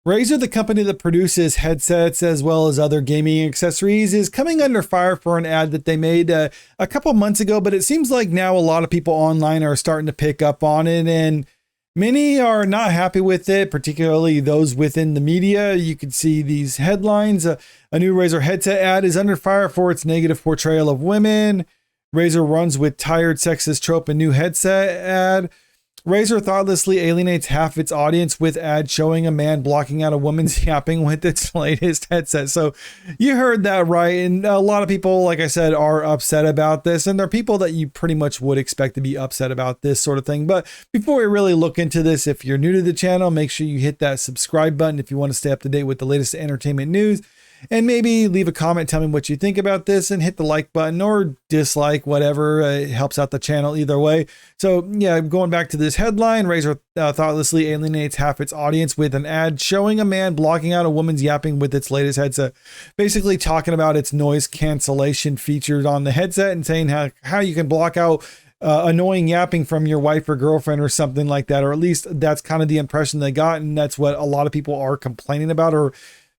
Razer, the company that produces headsets as well as other gaming accessories, is coming under fire for an ad that they made a couple months ago, but it seems like now a lot of people online are starting to pick up on it, and many are not happy with it, particularly those within the media. You can see these headlines. A new Razer headset ad is under fire for its negative portrayal of women. Razer runs with tired sexist trope in new headset ad. Razer thoughtlessly alienates half its audience with ad showing a man blocking out a woman's yapping with its latest headset. So you heard that right. And a lot of people, like I said, are upset about this. And they're people that you pretty much would expect to be upset about this sort of thing. But before we really look into this, if you're new to the channel, make sure you hit that subscribe button if you want to stay up to date with the latest entertainment news. And maybe leave a comment, tell me what you think about this, and hit the like button or dislike, whatever. It helps out the channel either way. So yeah, going back to this headline, Razer thoughtlessly alienates half its audience with an ad showing a man blocking out a woman's yapping with its latest headset. Basically talking about its noise cancellation featured on the headset and saying how you can block out annoying yapping from your wife or girlfriend or something like that. Or at least that's kind of the impression they got. And that's what a lot of people are complaining about, or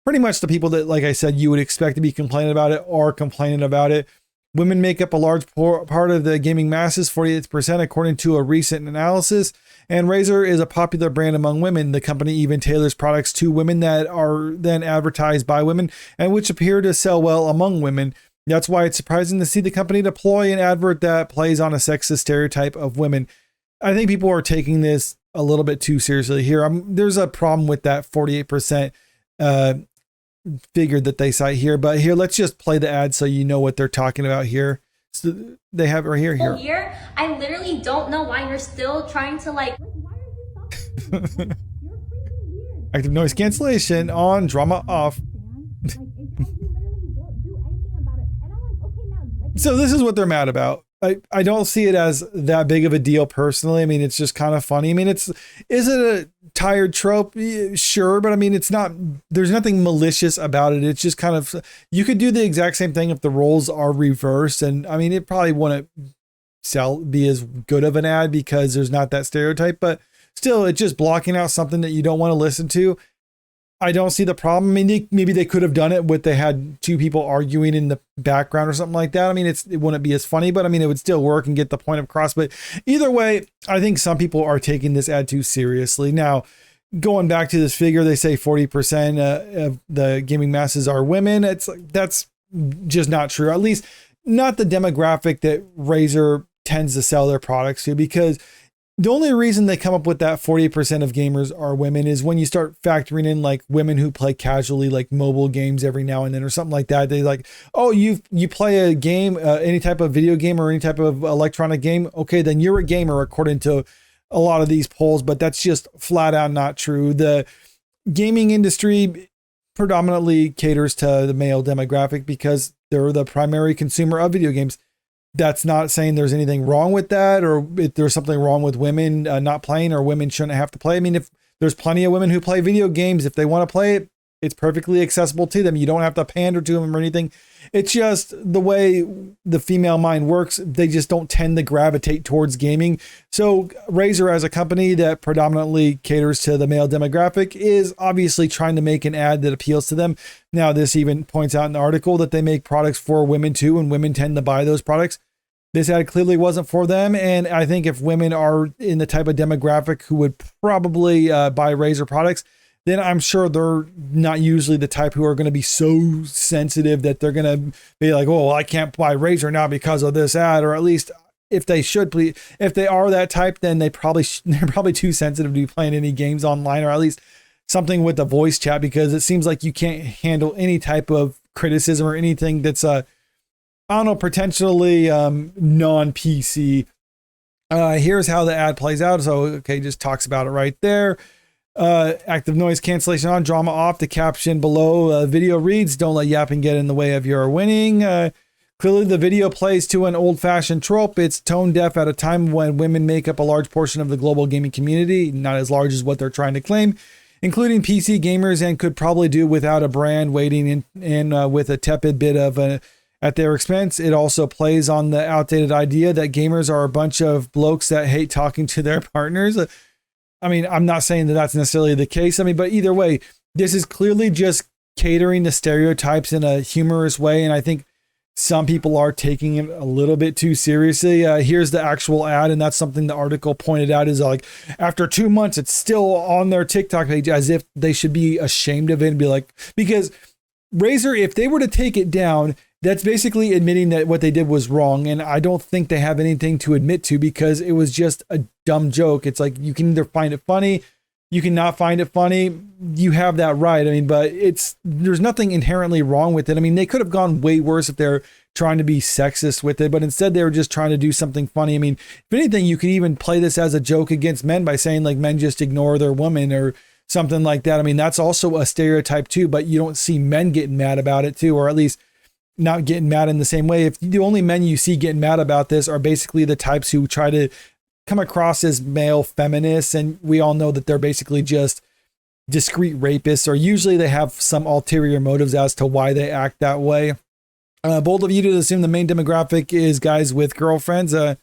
pretty much the people that, like I said, you would expect to be complaining about it are complaining about it. Women make up a large part of the gaming masses, 48% according to a recent analysis. And Razer is a popular brand among women. The company even tailors products to women that are then advertised by women and which appear to sell well among women. That's why it's surprising to see the company deploy an advert that plays on a sexist stereotype of women. I think people are taking this a little bit too seriously here. There's a problem with that 48% figure that they cite here, but here, let's just play the ad so you know what they're talking about here. So they have it right here. I literally don't know why you're still trying to why are you stopping? Active noise cancellation on, drama off. So this is what they're mad about. I don't see it as that big of a deal personally. I mean, it's just kind of funny. I mean, is it a tired trope? Sure. But I mean, there's nothing malicious about it. It's just kind of, you could do the exact same thing if the roles are reversed. And I mean, it probably wouldn't be as good of an ad because there's not that stereotype, but still it's just blocking out something that you don't want to listen to. I don't see the problem. I mean, maybe they could have done it with, they had two people arguing in the background or something like that. I mean, it wouldn't be as funny, but I mean, it would still work and get the point across. But either way, I think some people are taking this ad too seriously. Now, going back to this figure, they say 40% of the gaming masses are women. That's just not true. At least not the demographic that Razer tends to sell their products to, because the only reason they come up with that 40% of gamers are women is when you start factoring in like women who play casually, like mobile games every now and then or something like that. They like, oh, you play a game, any type of video game or any type of electronic game. Okay, then you're a gamer according to a lot of these polls, but that's just flat out not true. The gaming industry predominantly caters to the male demographic because they're the primary consumer of video games. That's not saying there's anything wrong with that, or if there's something wrong with women not playing, or women shouldn't have to play. I mean, if there's plenty of women who play video games, if they want to play it, it's perfectly accessible to them. You don't have to pander to them or anything. It's just the way the female mind works. They just don't tend to gravitate towards gaming. So Razer, as a company that predominantly caters to the male demographic, is obviously trying to make an ad that appeals to them. Now, this even points out in the article that they make products for women too, and women tend to buy those products. This ad clearly wasn't for them. And I think if women are in the type of demographic who would probably buy Razer products, then I'm sure they're not usually the type who are going to be so sensitive that they're going to be like, oh, well, I can't buy Razer now because of this ad. Or at least if they should, please, if they are that type, then they're probably too sensitive to be playing any games online, or at least something with a voice chat, because it seems like you can't handle any type of criticism or anything that's I don't know, potentially non-PC. Here's how the ad plays out. So, okay, just talks about it right there. Active noise cancellation on, drama off. The caption below video reads, don't let yapping get in the way of your winning. Clearly the video plays to an old-fashioned trope. It's tone deaf at a time when women make up a large portion of the global gaming community, not as large as what they're trying to claim, including PC gamers, and could probably do without a brand waiting in with a tepid bit of at their expense. It also plays on the outdated idea that gamers are a bunch of blokes that hate talking to their partners. I mean, I'm not saying that that's necessarily the case. I mean, but either way, this is clearly just catering to stereotypes in a humorous way. And I think some people are taking it a little bit too seriously. Here's the actual ad. And that's something the article pointed out is like, after 2 months, it's still on their TikTok page, as if they should be ashamed of it and be like, because Razer, if they were to take it down, that's basically admitting that what they did was wrong. And I don't think they have anything to admit to, because it was just a dumb joke. It's like, you can either find it funny, you cannot find it funny. You have that right. I mean, but there's nothing inherently wrong with it. I mean, they could have gone way worse if they're trying to be sexist with it, but instead they were just trying to do something funny. I mean, if anything, you could even play this as a joke against men by saying like men just ignore their woman or something like that. I mean, that's also a stereotype too, but you don't see men getting mad about it too, or at least not getting mad in the same way. If the only men you see getting mad about this are basically the types who try to come across as male feminists, and we all know that they're basically just discreet rapists, or usually they have some ulterior motives as to why they act that way. Bold of you to assume the main demographic is guys with girlfriends. I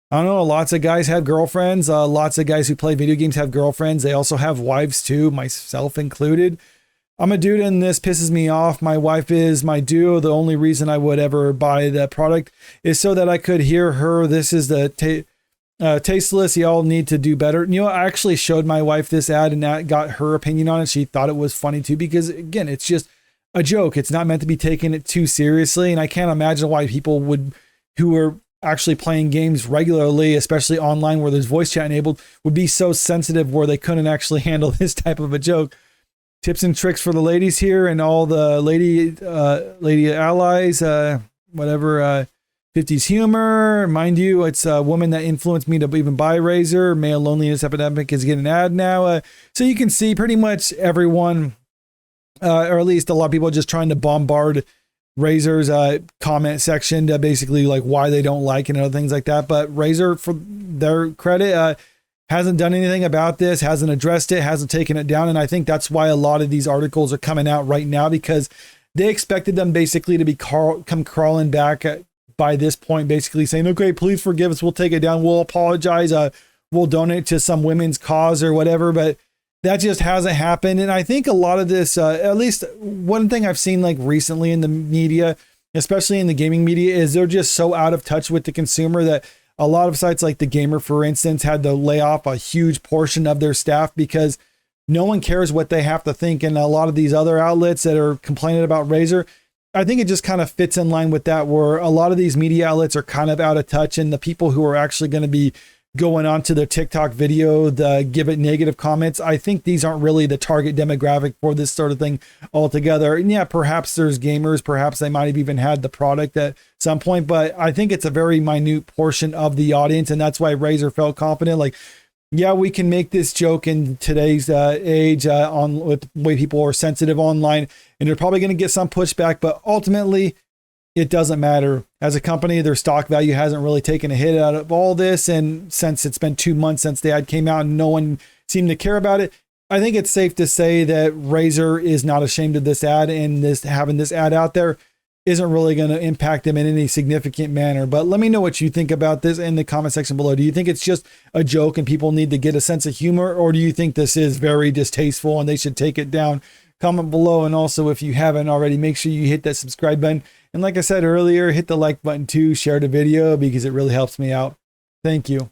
don't know, lots of guys have girlfriends. Lots of guys who play video games have girlfriends. They also have wives too, myself included. I'm a dude and this pisses me off. My wife is my duo. The only reason I would ever buy that product is so that I could hear her. This is the tasteless. Y'all need to do better. You know, I actually showed my wife this ad and that got her opinion on it. She thought it was funny too, because again, it's just a joke. It's not meant to be taken it too seriously. And I can't imagine why people who are actually playing games regularly, especially online where there's voice chat enabled, would be so sensitive where they couldn't actually handle this type of a joke. Tips and tricks for the ladies here and all the lady allies, whatever, 50s humor. Mind you, it's a woman that influenced me to even buy Razer. Male loneliness epidemic is getting an ad now. So you can see pretty much everyone, or at least a lot of people, just trying to bombard Razer's comment section to basically like why they don't like it and other things like that. But Razer, for their credit, hasn't done anything about this, hasn't addressed it, hasn't taken it down. And I think that's why a lot of these articles are coming out right now, because they expected them basically to be come crawling back by this point, basically saying, okay, please forgive us. We'll take it down. We'll apologize. We'll donate to some women's cause or whatever. But that just hasn't happened. And I think a lot of this, at least one thing I've seen like recently in the media, especially in the gaming media, is they're just so out of touch with the consumer that a lot of sites like The Gamer, for instance, had to lay off a huge portion of their staff because no one cares what they have to think. And a lot of these other outlets that are complaining about Razer, I think it just kind of fits in line with that, where a lot of these media outlets are kind of out of touch, and the people who are actually going to be going onto the TikTok video, give it negative comments, I think these aren't really the target demographic for this sort of thing altogether. And yeah, perhaps there's gamers, perhaps they might have even had the product at some point, but I think it's a very minute portion of the audience. And that's why Razer felt confident. Like, yeah, we can make this joke in today's age on with the way people are sensitive online, and they're probably going to get some pushback, but ultimately it doesn't matter. As a company, their stock value hasn't really taken a hit out of all this. And since it's been 2 months since the ad came out and no one seemed to care about it, I think it's safe to say that Razer is not ashamed of this ad, and having this ad out there isn't really going to impact them in any significant manner. But let me know what you think about this in the comment section below. Do you think it's just a joke and people need to get a sense of humor, or do you think this is very distasteful and they should take it down? Comment below. And also, if you haven't already, make sure you hit that subscribe button. And like I said earlier, hit the like button too, share the video, because it really helps me out. Thank you.